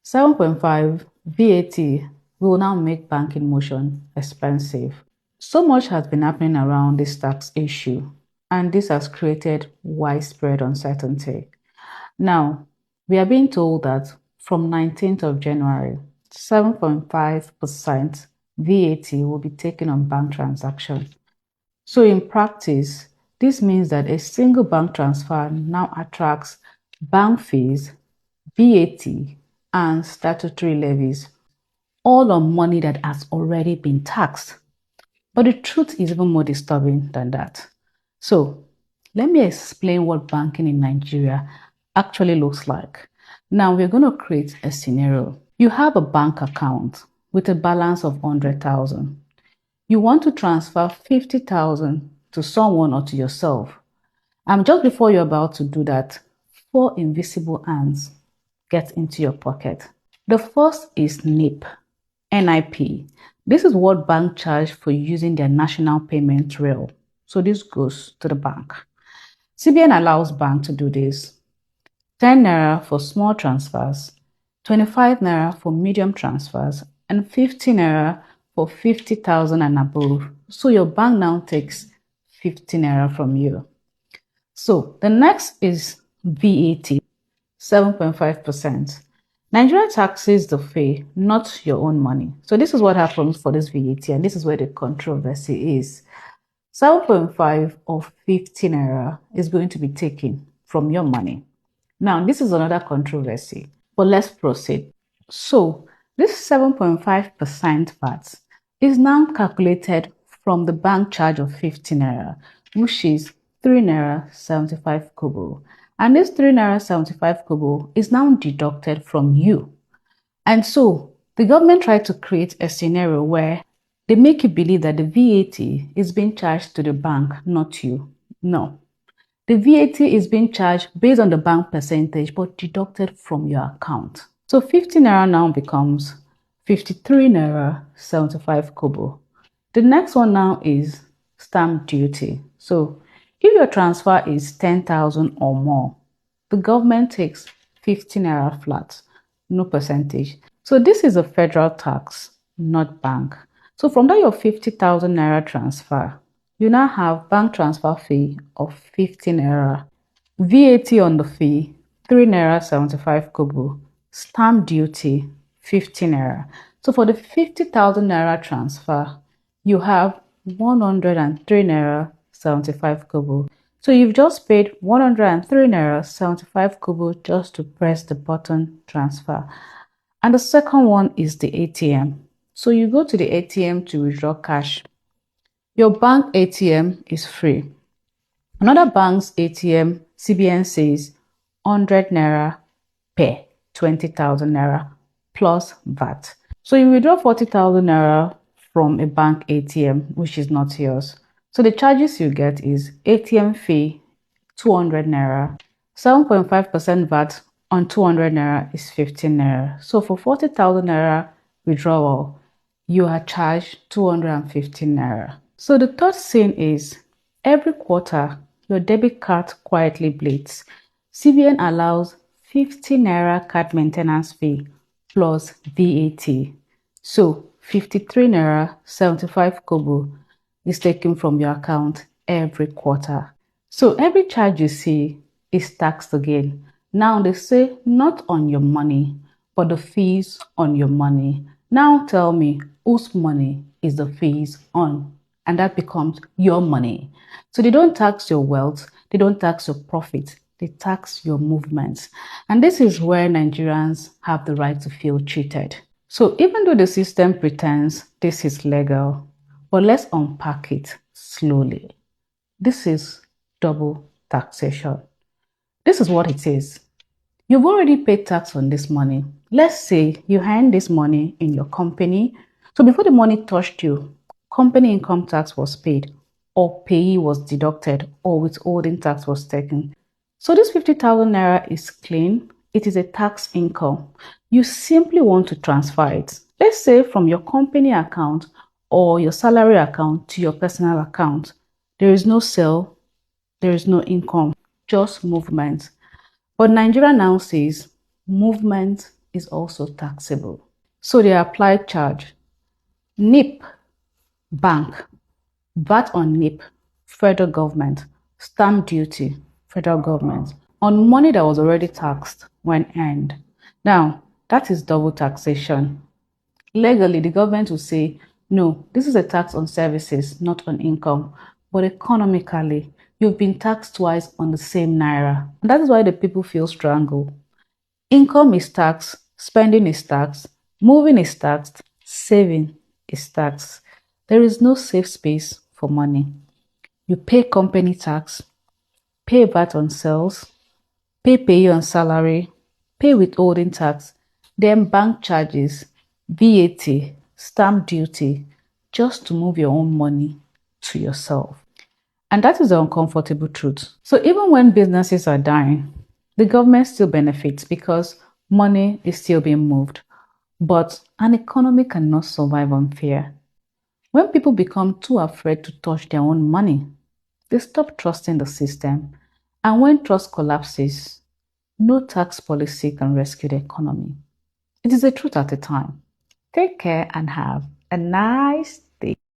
7.5 VAT will now make banking motion expensive. So much has been happening around this tax issue, and this has created widespread uncertainty. Now, we are being told that from 19th of January, 7.5% VAT will be taken on bank transactions. So in practice, this means that a single bank transfer now attracts bank fees, V.A.T, and statutory levies, all on money that has already been taxed. But the truth is even more disturbing than that. So let me explain what banking in Nigeria actually looks like. Now we're going to create a scenario. You have a bank account with a balance of 100,000. You want to transfer 50,000 to someone or to yourself. And just before you're about to do that, 4 invisible hands get into your pocket. The first is NIP. This is what bank charge for using their national payment rail. So this goes to the bank. CBN allows bank to do this. 10 naira for small transfers, 25 naira for medium transfers, and 50 naira for 50,000 and above. So your bank now takes 50 naira from you. So the next is V.A.T, 7.5%. Nigeria taxes the fee, not your own money. So this is what happens for this V.A.T, and this is where the controversy is. 7.5 of 50 naira is going to be taken from your money. Now, this is another controversy, but let's proceed. So this 7.5% VAT is now calculated from the bank charge of 50 naira, which is 3 naira 75 kobo. And this 3 naira 75 kobo is now deducted from you. And so the government tried to create a scenario where they make you believe that the V.A.T is being charged to the bank, not you. No. The V.A.T is being charged based on the bank percentage, but deducted from your account. So 50 naira now becomes 53 naira 75 kobo. The next one now is stamp duty. So if your transfer is 10,000 or more, the government takes 50 naira flat, no percentage. So this is a federal tax, not bank. So from that your 50,000 naira transfer, you now have bank transfer fee of 50 naira, V.A.T on the fee, 3 naira 75 kobo, stamp duty, 50 naira. So for the 50,000 naira transfer, you have 103 naira 75 kobo. So you've just paid 103 naira 75 kobo just to press the button transfer. And the second one is the ATM. So you go to the ATM to withdraw cash. Your bank ATM is free. Another bank's ATM, CBN says 100 naira per 20,000 naira plus VAT. So you withdraw 40,000 naira from a bank ATM, which is not yours. So the charges you get is ATM fee 200 naira, 7.5% VAT on 200 naira is 15 naira. So for 40,000 naira withdrawal, you are charged 215 naira. So the third thing is every quarter your debit card quietly bleeds. CBN allows 50 naira card maintenance fee plus V.A.T. So 53 naira 75 kobo is taken from your account every quarter. So every charge you see is taxed again. Now they say not on your money, but the fees on your money. Now tell me, whose money is the fees on? And that becomes your money. So they don't tax your wealth, they don't tax your profit, they tax your movements. And this is where Nigerians have the right to feel cheated. So even though the system pretends this is legal, but let's unpack it slowly. This is double taxation. This is what it is. You've already paid tax on this money. Let's say you earned this money in your company. So before the money touched you, company income tax was paid, or payee was deducted, or withholding tax was taken. So this 50,000 naira is clean. It is a tax income. You simply want to transfer it. Let's say from your company account or your salary account to your personal account. There is no sale, there is no income, just movement. But Nigeria now says movement is also taxable. So the applied charge, NIP, bank, VAT on NIP, federal government, stamp duty, federal government, on money that was already taxed when earned. Now, that is double taxation. Legally, the government will say, no, this is a tax on services, not on income. But economically, you've been taxed twice on the same naira. And that is why the people feel strangled. Income is taxed, spending is taxed, moving is taxed, saving is taxed. There is no safe space for money. You pay company tax, pay VAT on sales, pay payee on salary, pay withholding tax, then bank charges, VAT, stamp duty, just to move your own money to yourself. And that is the uncomfortable truth. So even when businesses are dying, the government still benefits because money is still being moved. But an economy cannot survive on fear. When people become too afraid to touch their own money, they stop trusting the system. And when trust collapses, no tax policy can rescue the economy. It is a truth at a time. Take care and have a nice